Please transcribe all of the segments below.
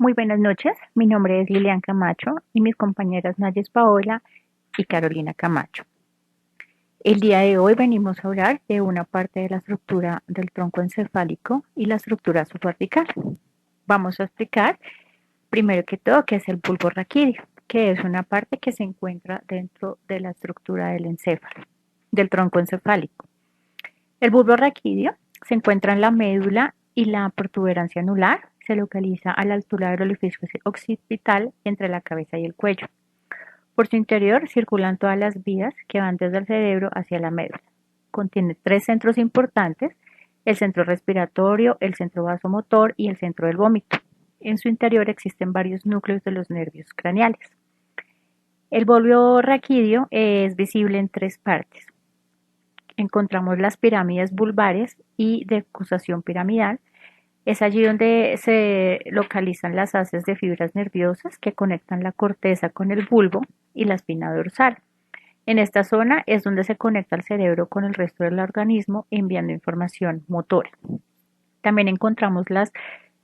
Muy buenas noches, mi nombre es Lilian Camacho y mis compañeras Nayes Paola y Carolina Camacho. El día de hoy venimos a hablar de una parte de la estructura del tronco encefálico y la estructura subcortical. Vamos a explicar primero que todo qué es el bulbo raquídeo, que es una parte que se encuentra dentro de la estructura del encéfalo, del tronco encefálico. El bulbo raquídeo se encuentra en la médula y la protuberancia anular se localiza a la altura del orificio occipital entre la cabeza y el cuello. Por su interior circulan todas las vías que van desde el cerebro hacia la médula. Contiene tres centros importantes: el centro respiratorio, el centro vasomotor y el centro del vómito. En su interior existen varios núcleos de los nervios craneales. El bulbo raquídeo es visible en tres partes. Encontramos las pirámides vulvares y decusación piramidal. Es allí donde se localizan las haces de fibras nerviosas que conectan la corteza con el bulbo y la espina dorsal. En esta zona es donde se conecta el cerebro con el resto del organismo enviando información motora. También encontramos las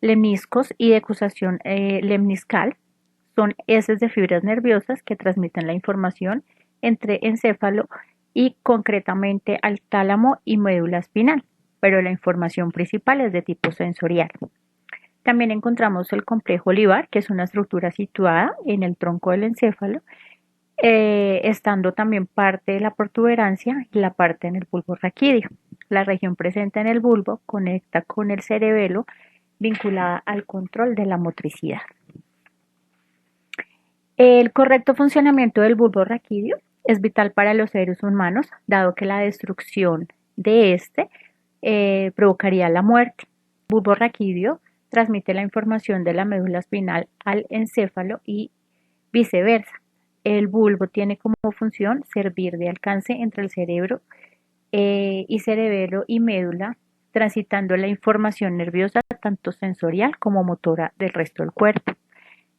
lemniscos y decusación lemniscal. Son heces de fibras nerviosas que transmiten la información entre encéfalo y concretamente al tálamo y médula espinal, pero la información principal es de tipo sensorial. También encontramos el complejo olivar, que es una estructura situada en el tronco del encéfalo, estando también parte de la protuberancia y la parte en el bulbo raquídeo. La región presente en el bulbo conecta con el cerebelo, vinculada al control de la motricidad. El correcto funcionamiento del bulbo raquídeo es vital para los seres humanos, dado que la destrucción de este provocaría la muerte. El bulbo raquídeo transmite la información de la médula espinal al encéfalo y viceversa. El bulbo tiene como función servir de alcance entre el cerebro y cerebelo y médula, transitando la información nerviosa tanto sensorial como motora del resto del cuerpo.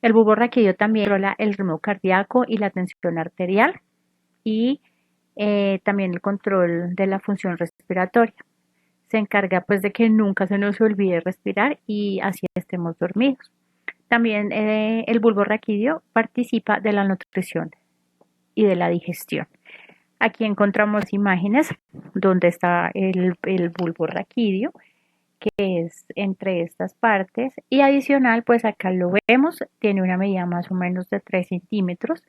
El bulbo raquídeo también controla el ritmo cardíaco y la tensión arterial y también el control de la función respiratoria. Se encarga pues de que nunca se nos olvide respirar y así estemos dormidos. También el bulbo raquídeo participa de la nutrición y de la digestión. Aquí encontramos imágenes donde está el bulbo raquídeo, que es entre estas partes, y adicional pues acá lo vemos, tiene una medida más o menos de 3 centímetros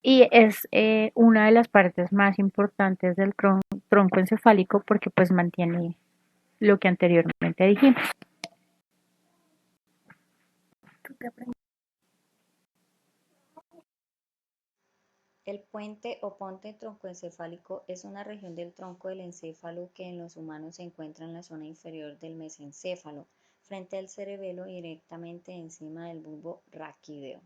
y es una de las partes más importantes del tronco encefálico porque pues mantiene lo que anteriormente dijimos. El puente o ponte troncoencefálico es una región del tronco del encéfalo que en los humanos se encuentra en la zona inferior del mesencéfalo, frente al cerebelo y directamente encima del bulbo raquídeo.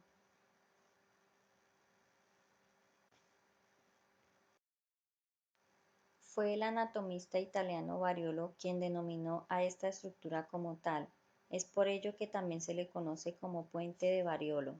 Fue el anatomista italiano Variolo quien denominó a esta estructura como tal. Es por ello que también se le conoce como puente de Variolo.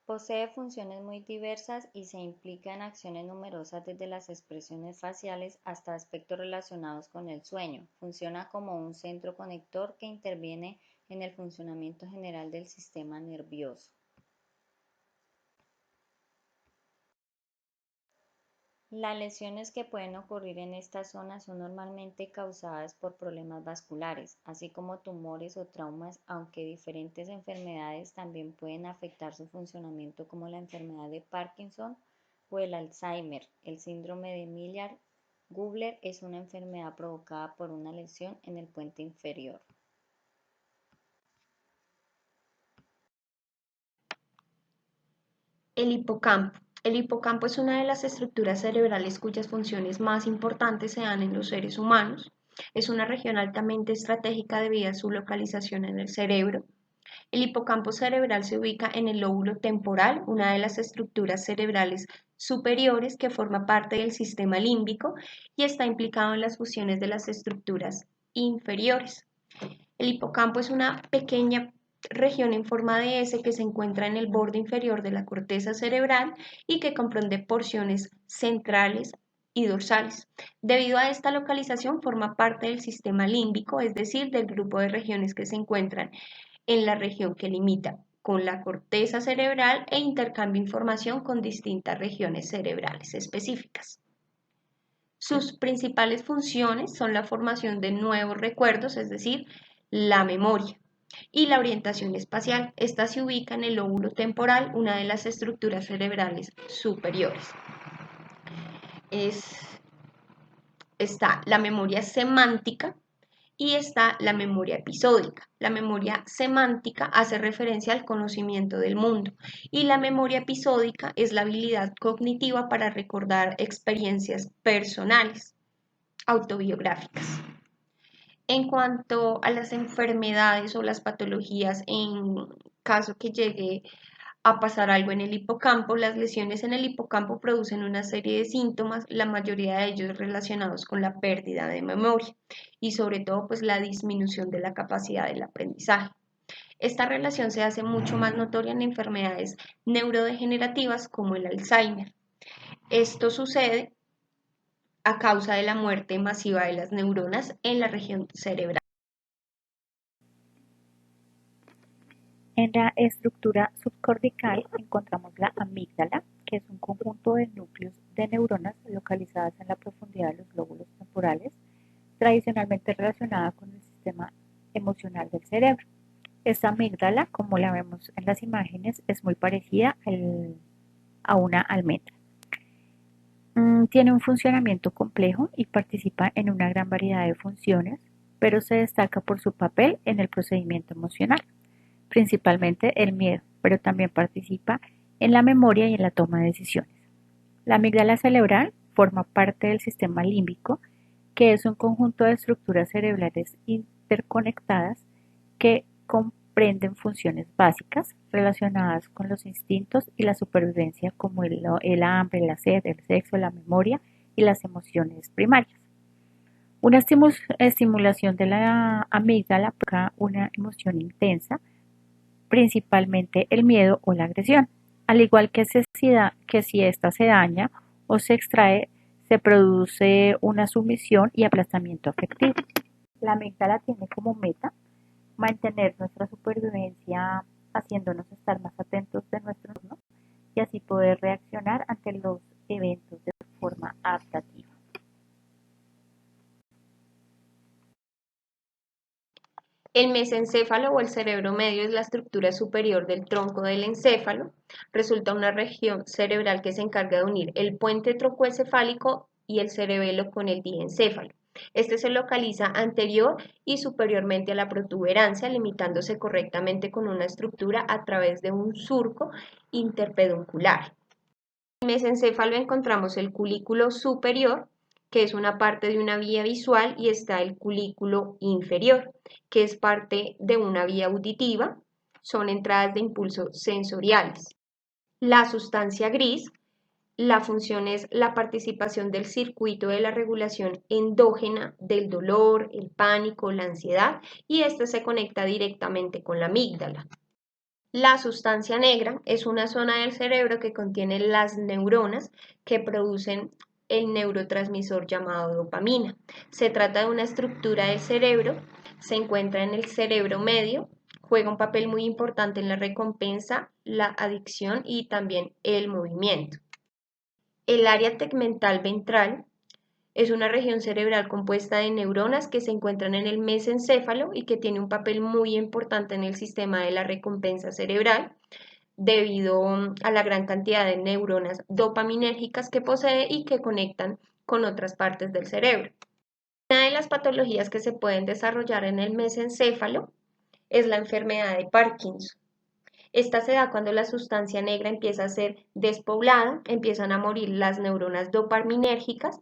Posee funciones muy diversas y se implica en acciones numerosas desde las expresiones faciales hasta aspectos relacionados con el sueño. Funciona como un centro conector que interviene en el funcionamiento general del sistema nervioso. Las lesiones que pueden ocurrir en esta zona son normalmente causadas por problemas vasculares, así como tumores o traumas, aunque diferentes enfermedades también pueden afectar su funcionamiento, como la enfermedad de Parkinson o el Alzheimer. El síndrome de Miller-Gubler es una enfermedad provocada por una lesión en el puente inferior. El hipocampo. El hipocampo es una de las estructuras cerebrales cuyas funciones más importantes se dan en los seres humanos. Es una región altamente estratégica debido a su localización en el cerebro. El hipocampo cerebral se ubica en el lóbulo temporal, una de las estructuras cerebrales superiores que forma parte del sistema límbico y está implicado en las funciones de las estructuras inferiores. El hipocampo es una pequeña región en forma de S que se encuentra en el borde inferior de la corteza cerebral y que comprende porciones centrales y dorsales. Debido a esta localización forma parte del sistema límbico, es decir, del grupo de regiones que se encuentran en la región que limita con la corteza cerebral e intercambia información con distintas regiones cerebrales específicas. Sus principales funciones son la formación de nuevos recuerdos, es decir, la memoria, y la orientación espacial. Esta se ubica en el lóbulo temporal, una de las estructuras cerebrales superiores. Está la memoria semántica y está la memoria episódica. La memoria semántica hace referencia al conocimiento del mundo y la memoria episódica es la habilidad cognitiva para recordar experiencias personales, autobiográficas. En cuanto a las enfermedades o las patologías, en caso que llegue a pasar algo en el hipocampo, las lesiones en el hipocampo producen una serie de síntomas, la mayoría de ellos relacionados con la pérdida de memoria y sobre todo pues la disminución de la capacidad del aprendizaje. Esta relación se hace mucho más notoria en enfermedades neurodegenerativas como el Alzheimer. Esto sucede a causa de la muerte masiva de las neuronas en la región cerebral. En la estructura subcortical encontramos la amígdala, que es un conjunto de núcleos de neuronas localizadas en la profundidad de los lóbulos temporales, tradicionalmente relacionada con el sistema emocional del cerebro. Esta amígdala, como la vemos en las imágenes, es muy parecida a una almendra. Tiene un funcionamiento complejo y participa en una gran variedad de funciones, pero se destaca por su papel en el procedimiento emocional, principalmente el miedo, pero también participa en la memoria y en la toma de decisiones. La amígdala cerebral forma parte del sistema límbico, que es un conjunto de estructuras cerebrales interconectadas que comprenden funciones básicas relacionadas con los instintos y la supervivencia como el hambre, la sed, el sexo, la memoria y las emociones primarias. Una estimulación de la amígdala provoca una emoción intensa, principalmente el miedo o la agresión, al igual que si ésta se daña o se extrae, se produce una sumisión y aplastamiento afectivo. La amígdala tiene como meta mantener nuestra supervivencia, haciéndonos estar más atentos de nuestro entorno y así poder reaccionar ante los eventos de forma adaptativa. El mesencéfalo o el cerebro medio es la estructura superior del tronco del encéfalo. Resulta una región cerebral que se encarga de unir el puente trocoencefálico y el cerebelo con el diencéfalo. Este se localiza anterior y superiormente a la protuberancia, limitándose correctamente con una estructura a través de un surco interpeduncular. En el mesencéfalo encontramos el culículo superior, que es una parte de una vía visual, y está el culículo inferior, que es parte de una vía auditiva, son entradas de impulsos sensoriales. La sustancia gris, la función es la participación del circuito de la regulación endógena del dolor, el pánico, la ansiedad, y esta se conecta directamente con la amígdala. La sustancia negra es una zona del cerebro que contiene las neuronas que producen el neurotransmisor llamado dopamina. Se trata de una estructura del cerebro, se encuentra en el cerebro medio, juega un papel muy importante en la recompensa, la adicción y también el movimiento. El área tegmental ventral es una región cerebral compuesta de neuronas que se encuentran en el mesencéfalo y que tiene un papel muy importante en el sistema de la recompensa cerebral debido a la gran cantidad de neuronas dopaminérgicas que posee y que conectan con otras partes del cerebro. Una de las patologías que se pueden desarrollar en el mesencéfalo es la enfermedad de Parkinson. Esta se da cuando la sustancia negra empieza a ser despoblada, empiezan a morir las neuronas dopaminérgicas.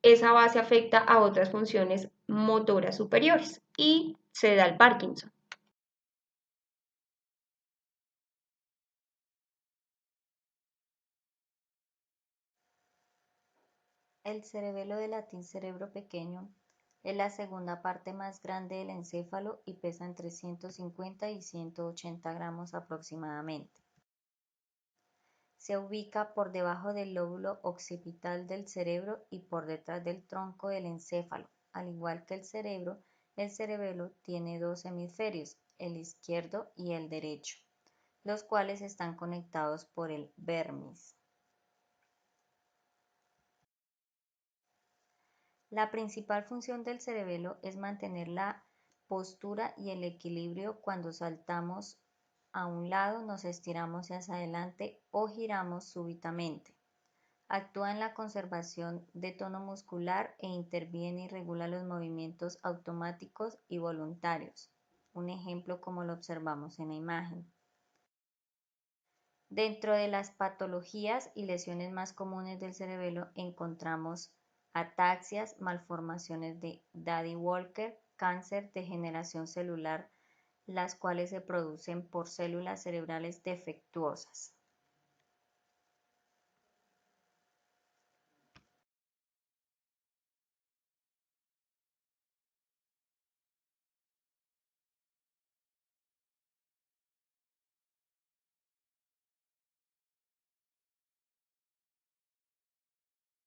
Esa base afecta a otras funciones motoras superiores y se da el Parkinson. El cerebelo, de latín cerebro pequeño, es la segunda parte más grande del encéfalo y pesa entre 150 y 180 gramos aproximadamente. Se ubica por debajo del lóbulo occipital del cerebro y por detrás del tronco del encéfalo. Al igual que el cerebelo tiene dos hemisferios, el izquierdo y el derecho, los cuales están conectados por el vermis. La principal función del cerebelo es mantener la postura y el equilibrio cuando saltamos a un lado, nos estiramos hacia adelante o giramos súbitamente. Actúa en la conservación de tono muscular e interviene y regula los movimientos automáticos y voluntarios. Un ejemplo como lo observamos en la imagen. Dentro de las patologías y lesiones más comunes del cerebelo encontramos ataxias, malformaciones de Daddy-Walker, cáncer, degeneración celular, las cuales se producen por células cerebrales defectuosas.